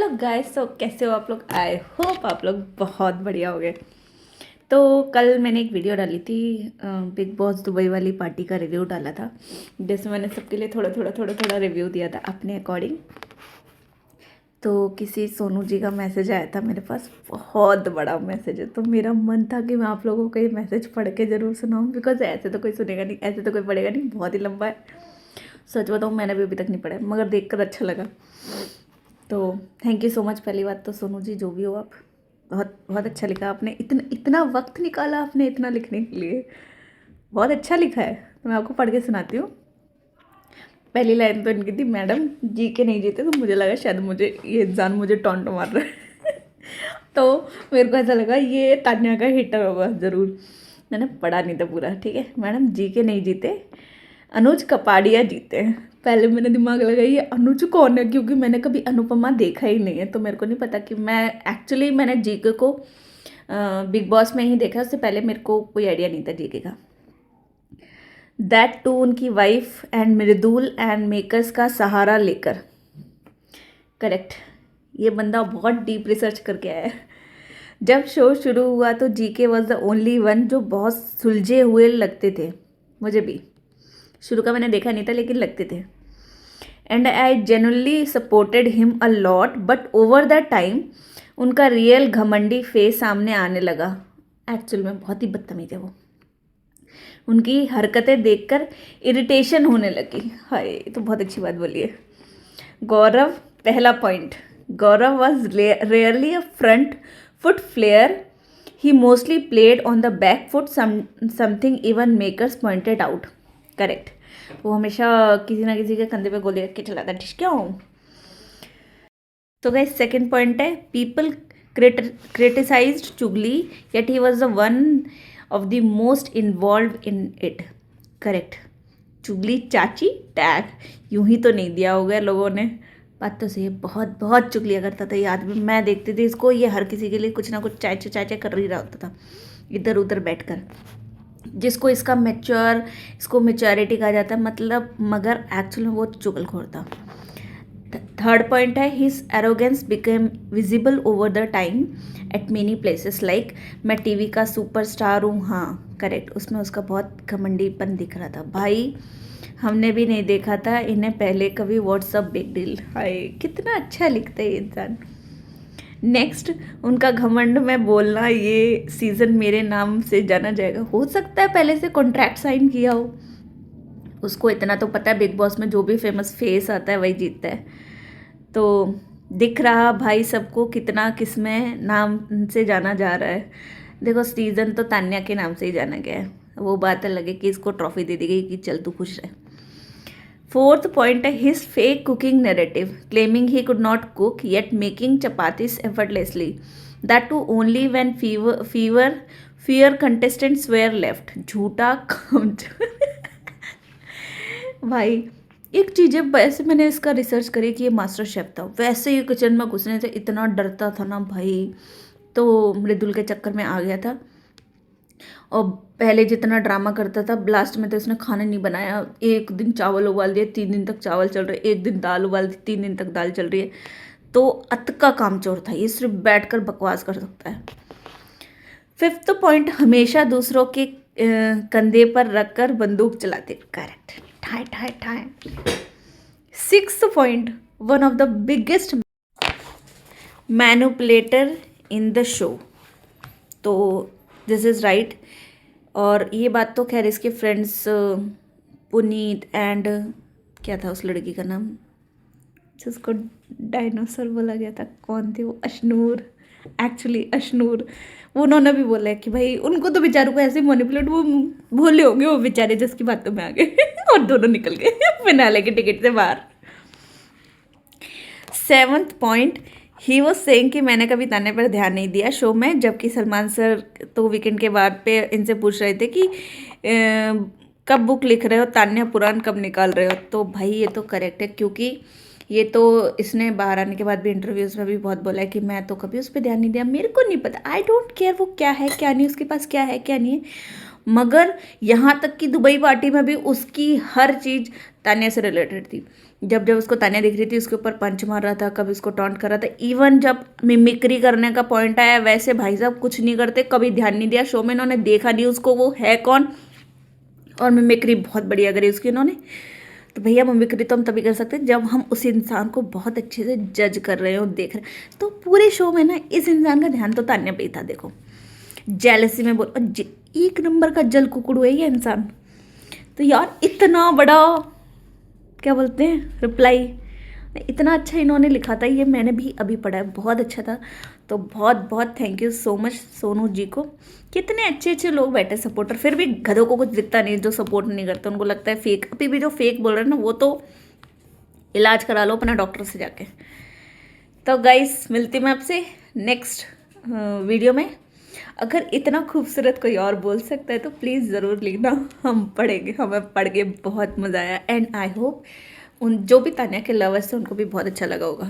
Hello guys, तो कैसे हो आप लोग। आई होप आप लोग बहुत बढ़िया हो गए। तो कल मैंने एक वीडियो डाली थी, बिग बॉस दुबई वाली पार्टी का रिव्यू डाला था, जिसमें मैंने सबके लिए थोड़ा रिव्यू दिया था अपने अकॉर्डिंग। तो किसी सोनू जी का मैसेज आया था मेरे पास, बहुत बड़ा मैसेज है। तो मेरा मन था कि मैं आप लोगों को ये मैसेज पढ़ के ज़रूर सुनाऊँ, बिकॉज ऐसे तो कोई सुनेगा नहीं, ऐसे तो कोई पढ़ेगा नहीं, बहुत ही लंबा है। सच बताऊँ मैंने भी अभी तक नहीं पढ़ा है, मगर देख कर अच्छा लगा। तो थैंक यू सो मच। पहली बात तो सोनू जी, जो भी हो आप, बहुत बहुत अच्छा लिखा आपने। इतना इतना वक्त निकाला आपने इतना लिखने के लिए, बहुत अच्छा लिखा है। तो मैं आपको पढ़ के सुनाती हूँ। पहली लाइन तो इनकी थी, मैडम जी के नहीं जीते। तो मुझे लगा शायद मुझे ये इंसान मुझे टॉन्ट मार रहा है तो मेरे को ऐसा लगा ये तान्या का हिटर होगा ज़रूर। मैंने पढ़ा नहीं था पूरा, ठीक है। मैडम जी के नहीं जीते, अनुज कपाड़िया जीते हैं। पहले मैंने दिमाग लगाया ये अनुज कौन है, क्योंकि मैंने कभी अनुपमा देखा ही नहीं है। तो मेरे को नहीं पता कि मैंने जीके को बिग बॉस में ही देखा, उससे पहले मेरे को कोई आइडिया नहीं था जीके का। दैट टू उनकी wife and Mridul and makers का सहारा लेकर। करेक्ट, ये बंदा बहुत डीप रिसर्च करके आया है। जब शो शुरू हुआ तो GK was the only one जो बहुत सुलझे हुए लगते थे। मुझे भी शुरू का मैंने देखा नहीं था, लेकिन लगते थे। And I genuinely supported him a lot, but over the time उनका रियल घमंडी फेस सामने आने लगा। एक्चुअल में बहुत ही बदतमीज है वो। उनकी हरकतें देखकर इरिटेशन होने लगी। हाय, ये तो बहुत अच्छी बात बोली है। गौरव, पहला point, Gaurav was rarely a front foot player. He mostly played on the back foot, something even makers pointed out. Correct, वो हमेशा किसी ना किसी के कंधे पे गोली रख के चलाता है। ठीक क्यों? तो गाइस सेकंड पॉइंट है, पीपल क्रिटिसाइज्ड चुगली yet he was the one of the most involve in it. Correct, चुगली चाची टैग यूं ही तो नहीं दिया होगा लोगों ने। बात तो सही है, बहुत बहुत चुगलियाँ करता था ये आदमी। मैं देखती थी इसको, ये हर किसी के लिए कुछ ना कुछ चाचा चाचा कर ही रहा होता था इधर उधर बैठकर। जिसको इसको मेच्योरिटी कहा जाता है मतलब, मगर एक्चुअल में वो चुगलखोर था। थर्ड पॉइंट है, his arrogance became visible over the time eight many places. Like मैं टीवी का सुपरस्टार हूँ। हाँ करेक्ट, उसमें उसका बहुत घमंडीपन दिख रहा था। भाई हमने भी नहीं देखा था इन्हें पहले कभी, व्हाट्सअप बिग डील। हाय, कितना अच्छा लिखता है ये इंसान। नेक्स्ट, उनका घमंड में बोलना, ये सीज़न मेरे नाम से जाना जाएगा। हो सकता है पहले से कॉन्ट्रैक्ट साइन किया हो, उसको इतना तो पता है बिग बॉस में जो भी फेमस फेस आता है वही जीतता है। तो दिख रहा भाई सबको कितना किसमें नाम से जाना जा रहा है। देखो सीज़न तो तान्या के नाम से ही जाना गया है, वो बात अलग है कि इसको ट्रॉफी दे दी गई कि चल तू खुश रहे। फोर्थ पॉइंट है, his fake cooking narrative, claiming he could not cook yet making chapatis effortlessly, that too only when fewer contestants were left. झूठा काम भाई एक चीज़ है, वैसे मैंने इसका रिसर्च करी कि ये मास्टर शेफ था, वैसे ही किचन में घुसने से इतना डरता था ना भाई। तो मृदुल के चक्कर में आ गया था, और पहले जितना ड्रामा करता था, लास्ट में तो उसने खाना नहीं बनाया। एक दिन चावल उबाल दिए, 3 दिन तक चावल चल रहे, एक दिन दाल उबाल दी, 3 दिन तक दाल चल रही है। तो अत का कामचोर था ये, सिर्फ बैठ कर बकवास कर सकता है। फिफ्थ पॉइंट, हमेशा दूसरों के कंधे पर रखकर बंदूक चलाते। करेक्ट, ठाए ठाए ठाए। Sixth point, one of the biggest manipulator in the show. तो दिस इज़ राइट। और ये बात तो खैर इसके फ्रेंड्स पुनीत एंड क्या था उस लड़की का नाम जिसको डायनासोर बोला गया था, कौन थी वो? अशनूर, एक्चुअली अशनूर। वो उन्होंने भी बोला है कि भाई उनको तो बेचारों को ऐसे मैनिपुलेट, वो भोले होंगे वो बेचारे जिसकी बातों में आ गए और दोनों निकल गए फिनाले के टिकट से बाहर। सेवन्थ पॉइंट, ही वो सेइंग कि मैंने कभी ताने पर ध्यान नहीं दिया शो में, जबकि सलमान सर तो वीकेंड के बाद पे इनसे पूछ रहे थे कि कब बुक लिख रहे हो तान्या, पुराण कब निकाल रहे हो। तो भाई ये तो करेक्ट है, क्योंकि ये तो इसने बाहर आने के बाद भी इंटरव्यूज़ में भी बहुत बोला है कि मैं तो कभी उस पर ध्यान नहीं दिया, मेरे को नहीं पता, आई डोंट केयर वो क्या है क्या नहीं, उसके पास क्या है क्या नहीं है। मगर यहाँ तक कि दुबई पार्टी में भी उसकी हर चीज़ तान्या से रिलेटेड थी। जब जब उसको तान्या दिख रही थी उसके ऊपर पंच मार रहा था, कभी उसको टॉन्ट कर रहा था। इवन जब मिमिक्री करने का पॉइंट आया वैसे भाई साहब कुछ नहीं करते, कभी ध्यान नहीं दिया शो में, इन्होंने देखा नहीं उसको वो है कौन, और मिमिक्री बहुत बढ़िया करी उसकी इन्होंने। तो भैया मिमिक्री तो हम तभी कर सकते हैं जब हम उस इंसान को बहुत अच्छे से जज कर रहे हो, देख रहे हैं। तो पूरे शो में ना इस इंसान का ध्यान तो तान्या पे ही था। देखो जेलसी में बोल, एक नंबर का जल कुकड़ू है ये इंसान। तो यार इतना बड़ा क्या बोलते हैं रिप्लाई, इतना अच्छा इन्होंने लिखा था, ये मैंने भी अभी पढ़ा है, बहुत अच्छा था। तो बहुत बहुत thank you so much Sonu ji को। कितने अच्छे अच्छे लोग बैठे सपोर्टर, फिर भी गधों को कुछ दिखता नहीं जो सपोर्ट नहीं करते, उनको लगता है फेक। अभी भी जो फेक बोल रहे हैं ना वो तो इलाज करा लो अपना डॉक्टर से जाके। तो गाइस मिलती मैं आपसे नेक्स्ट वीडियो में। अगर इतना खूबसूरत कोई और बोल सकता है तो प्लीज़ ज़रूर लिखना, हम पढ़ेंगे, हमें पढ़ के बहुत मज़ा आया। एंड आई होप उन जो भी तान्या के लवर्स थे उनको भी बहुत अच्छा लगा होगा।